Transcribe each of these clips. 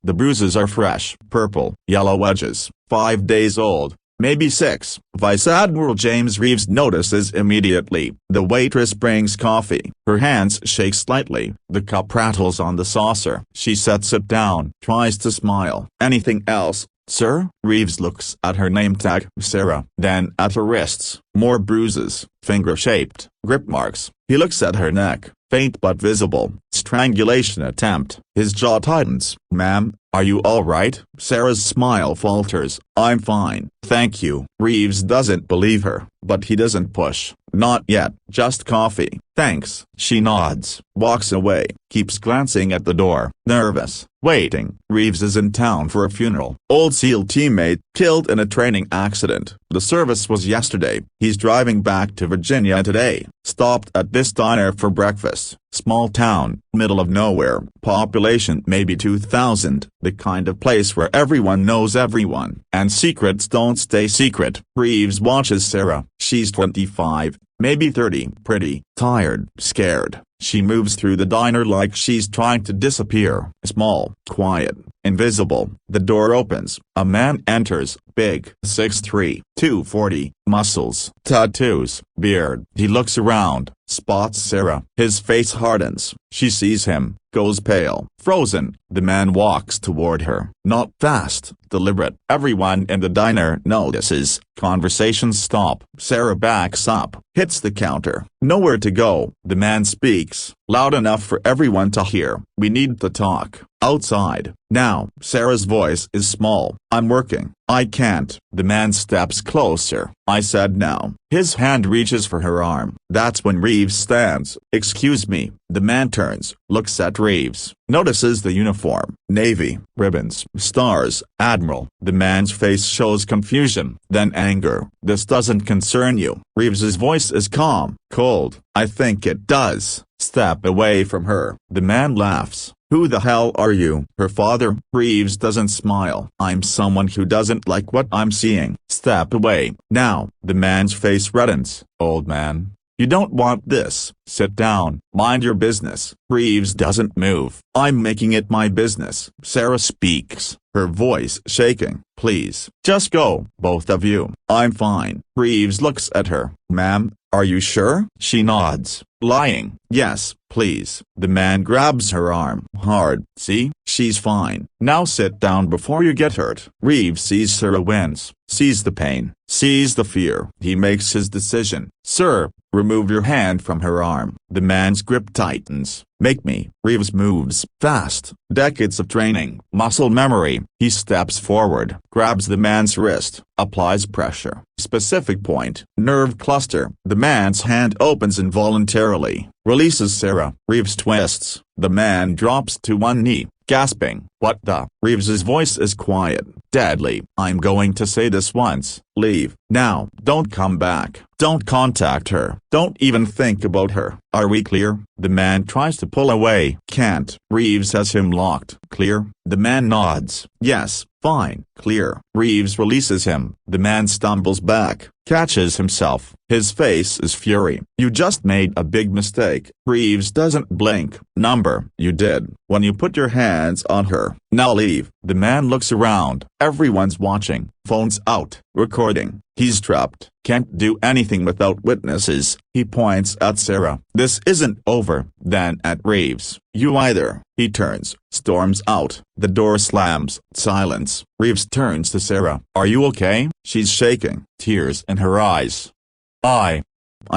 The bruises are fresh, purple, yellow edges, 5 days old. Maybe 6. Vice Admiral James Reeves notices immediately. The waitress brings coffee. Her hands shake slightly. The cup rattles on the saucer. She sets it down. Tries to smile. Anything else, sir? Reeves looks at her name tag, Sarah. Then at her wrists. More bruises. Finger-shaped. Grip marks. He looks at her neck. Faint but visible. Strangulation attempt. His jaw tightens. Ma'am, are you all right? Sarah's smile falters. I'm fine, thank you. Reeves doesn't believe her, but he doesn't push. Not yet, just coffee. Thanks. She nods, walks away, keeps glancing at the door, nervous, waiting. Reeves is in town for a funeral. Old SEAL teammate, killed in a training accident. The service was yesterday. He's driving back to Virginia today. Stopped at this diner for breakfast. Small town, middle of nowhere, population maybe 2,000, the kind of place where everyone knows everyone, and secrets don't stay secret. Reeves watches Sarah. She's 25, maybe 30, pretty, tired, scared. She moves through the diner like she's trying to disappear. Small, quiet, invisible. The door opens. A man enters, big, 6'3", 240, muscles, tattoos, beard. He looks around, spots Sarah. His face hardens. She sees him, goes pale, frozen. The man walks toward her. Not fast, deliberate. Everyone in the diner notices. Conversations stop. Sarah backs up, hits the counter. Nowhere to go. The man speaks, loud enough for everyone to hear. We need to talk. Outside. Now. Sarah's voice is small. I'm working. I can't. The man steps closer. I said now. His hand reaches for her arm. That's when Reeves stands. Excuse me. The man turns, looks at Reeves, notices the uniform, navy, ribbons, stars, Admiral. The man's face shows confusion, then anger. This doesn't concern you. Reeves's voice is calm, cold. I think it does. Step away from her. The man laughs. Who the hell are you? Her father? Reeves doesn't smile. I'm someone who doesn't like what I'm seeing. Step away. Now. The man's face reddens. Old man. You don't want this. Sit down. Mind your business. Reeves doesn't move. I'm making it my business. Sarah speaks, her voice shaking. Please, just go, both of you. I'm fine. Reeves looks at her. Ma'am, are you sure? She nods. Lying. Yes, please. The man grabs her arm hard. See? She's fine. Now sit down before you get hurt. Reeves sees Sarah wins, sees the pain, sees the fear. He makes his decision. Sir, remove your hand from her arm. The man's grip tightens. Make me. Reeves moves fast. Decades of training, muscle memory. He steps forward, grabs the man's wrist, applies pressure. Specific point, nerve cluster. The man's hand opens involuntarily, releases Sarah. Reeves twists. The man drops to one knee, gasping. What the? Reeves's voice is quiet, deadly. I'm going to say this once. Leave. Now. Don't come back. Don't contact her. Don't even think about her. Are we clear? The man tries to pull away. Can't. Reeves has him locked. Clear? The man nods. Yes, fine. Clear. Reeves releases him. The man stumbles back, catches himself. His face is fury. You just made a big mistake. Reeves doesn't blink. Number. You did. When you put your hands on her. Now leave. The man looks around. Everyone's watching. Phones out. Recording. He's trapped. Can't do anything without witnesses. He points at Sarah. This isn't over. Then at Reeves. You either. He turns, storms out. The door slams. Silence. Reeves turns to Sarah. Are you okay? She's shaking, tears in her eyes. I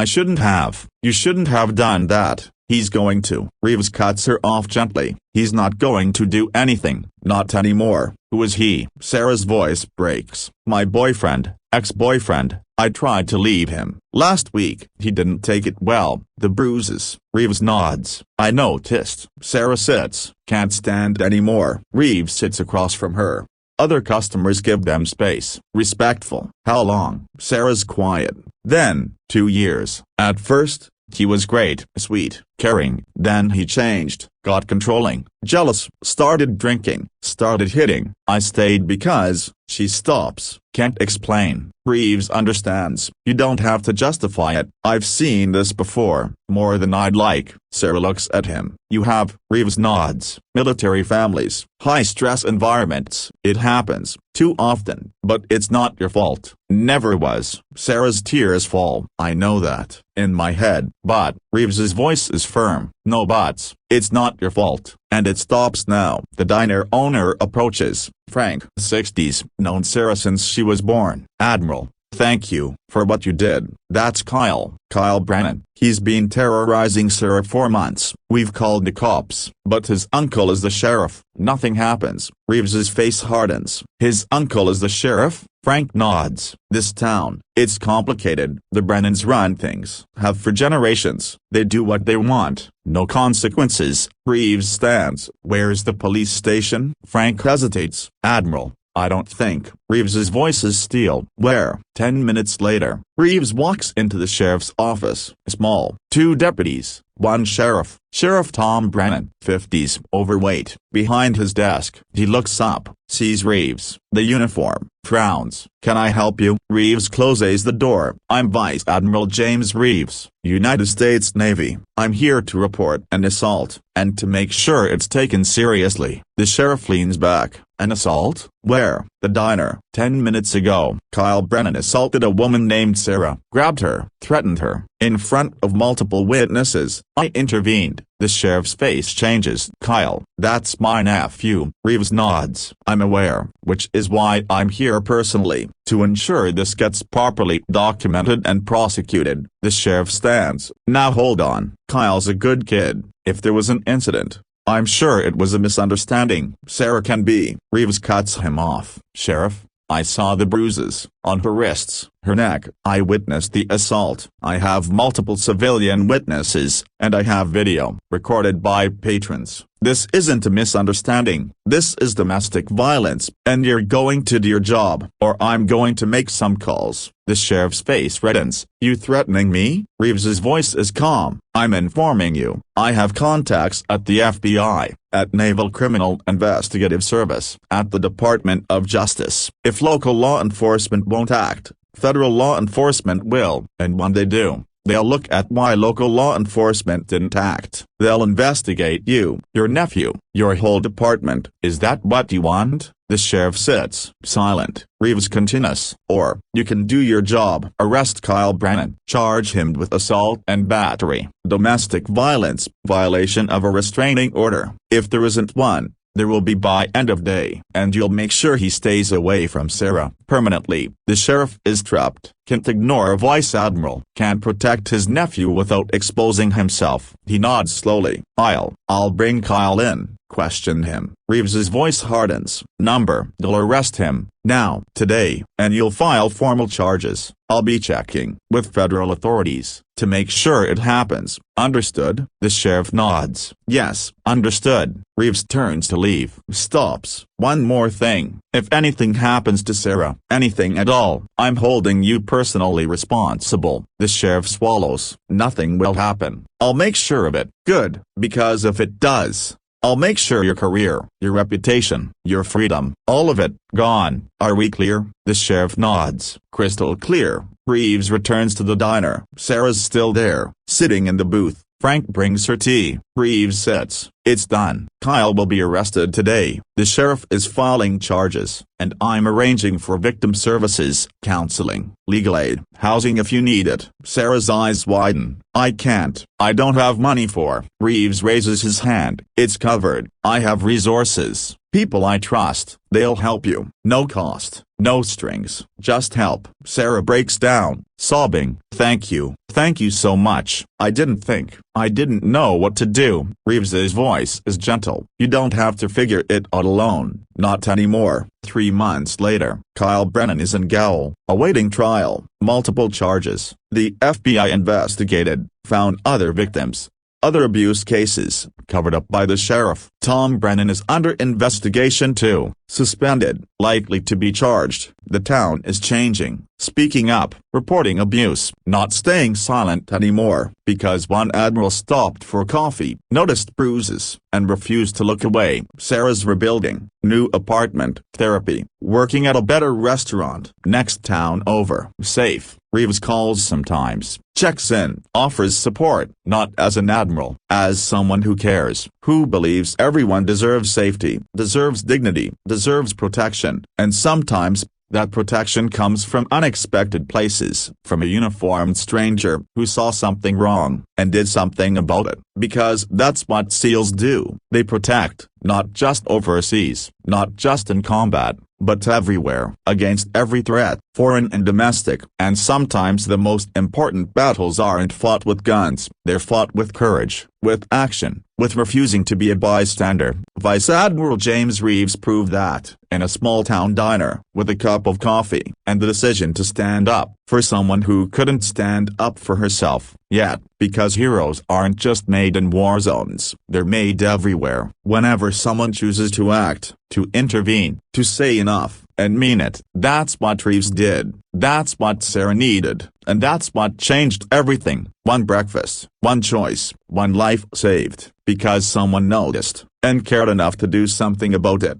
shouldn't have. You shouldn't have done that. He's going to. Reeves cuts her off gently. He's not going to do anything. Not anymore. Who is he? Sarah's voice breaks. My boyfriend. Ex-boyfriend. I tried to leave him last week. He didn't take it well. The bruises. Reeves nods. I noticed. Sarah sits. Can't stand anymore. Reeves sits across from her. Other customers give them space. Respectful. How long? Sarah's quiet. Then, 2 years. At first, he was great, sweet, caring. Then he changed, got controlling, jealous, started drinking, started hitting. I stayed because, she stops, can't explain. Reeves understands. You don't have to justify it. I've seen this before, more than I'd like. Sarah looks at him. You have, Reeves nods. Military families, high-stress environments. It happens, too often. But it's not your fault. Never was. Sarah's tears fall. I know that, in my head. But, Reeves's voice is firm. No buts. It's not your fault. And it stops now. The diner owner approaches. Frank, 60s, known Sarah since she was born. Admiral, thank you for what you did. That's Kyle Brennan. He's been terrorizing Sarah for months. We've called the cops, but his uncle is the sheriff. Nothing happens. Reeves's face hardens. His uncle is the sheriff? Frank nods. This town, it's complicated. The Brennans run things. Have for generations. They do what they want. No consequences. Reeves stands. Where's the police station? Frank hesitates. Admiral, I don't think. Reeves's voice is steel. Where? 10 minutes later, Reeves walks into the sheriff's office. Small. 2 deputies. 1 sheriff. Sheriff Tom Brennan, 50s, overweight. Behind his desk, he looks up, sees Reeves. The uniform. Frowns. Can I help you? Reeves closes the door. I'm Vice Admiral James Reeves, United States Navy. I'm here to report an assault, and to make sure it's taken seriously. The sheriff leans back. An assault? Where? The diner. 10 minutes ago, Kyle Brennan assaulted a woman named Sarah, grabbed her, threatened her, in front of multiple witnesses. I intervened. The sheriff's face changes. Kyle, that's my nephew. Reeves nods. I'm aware, which is why I'm here personally, to ensure this gets properly documented and prosecuted. The sheriff stands. Now hold on. Kyle's a good kid. If there was an incident, I'm sure it was a misunderstanding. Sarah can be. Reeves cuts him off. Sheriff, I saw the bruises on her wrists, her neck. I witnessed the assault. I have multiple civilian witnesses, and I have video recorded by patrons. This isn't a misunderstanding. This is domestic violence, and you're going to do your job, or I'm going to make some calls. The sheriff's face reddens. You threatening me? Reeves's voice is calm. I'm informing you. I have contacts at the FBI, at Naval Criminal Investigative Service, at the Department of Justice. If local law enforcement won't act, federal law enforcement will, and when they do, they'll look at why local law enforcement didn't act. They'll investigate you, your nephew, your whole department. Is that what you want? The sheriff sits silent. Reeves continues. Or, you can do your job. Arrest Kyle Brennan. Charge him with assault and battery. Domestic violence. Violation of a restraining order. If there isn't one, there will be by end of day. And you'll make sure he stays away from Sarah permanently. The sheriff is trapped. Can't ignore a vice admiral. Can't protect his nephew without exposing himself. He nods slowly. I'll bring Kyle in. Question him. Reeves's voice hardens. They'll arrest him, now, today, and you'll file formal charges. I'll be checking with federal authorities to make sure it happens. Understood? The sheriff nods. Yes, understood. Reeves turns to leave. Stops. One more thing. If anything happens to Sarah, anything at all, I'm holding you personally responsible. The sheriff swallows. Nothing will happen. I'll make sure of it. Good, because if it does, I'll make sure your career, your reputation, your freedom, all of it, gone. Are we clear? The sheriff nods. Crystal clear. Reeves returns to the diner. Sarah's still there, sitting in the booth. Frank brings her tea. Reeves sits. It's done. Kyle will be arrested today. The sheriff is filing charges, and I'm arranging for victim services, counseling, legal aid, housing if you need it. Sarah's eyes widen. I can't. I don't have money for. Reeves raises his hand. It's covered. I have resources. People I trust. They'll help you. No cost. No strings. Just help. Sarah breaks down, sobbing. Thank you. Thank you so much. I didn't know what to do. Reeves's voice is gentle. You don't have to figure it out alone. Not anymore. 3 months later, Kyle Brennan is in gaol, awaiting trial. Multiple charges. The FBI investigated, found other victims, Other abuse cases, covered up by the sheriff. Tom Brennan is under investigation too, suspended, likely to be charged. The town is changing, speaking up, reporting abuse, not staying silent anymore, because one Admiral stopped for coffee, noticed bruises, and refused to look away. Sarah's rebuilding, new apartment, therapy, working at a better restaurant, next town over. Safe. Reeves calls sometimes, checks in, offers support, not as an admiral, as someone who cares, who believes everyone deserves safety, deserves dignity, deserves protection, and sometimes, that protection comes from unexpected places, from a uniformed stranger who saw something wrong, and did something about it, because that's what SEALs do. They protect, not just overseas, not just in combat, but everywhere, against every threat, foreign and domestic. And sometimes the most important battles aren't fought with guns, they're fought with courage, with action, with refusing to be a bystander. Vice Admiral James Reeves proved that, in a small-town diner, with a cup of coffee, and the decision to stand up for someone who couldn't stand up for herself, yet, because heroes aren't just made in war zones, they're made everywhere. Whenever someone chooses to act, to intervene, to say enough, and mean it, that's what Reeves did, that's what Sarah needed, and that's what changed everything. One breakfast, one choice, one life saved, because someone noticed, and cared enough to do something about it.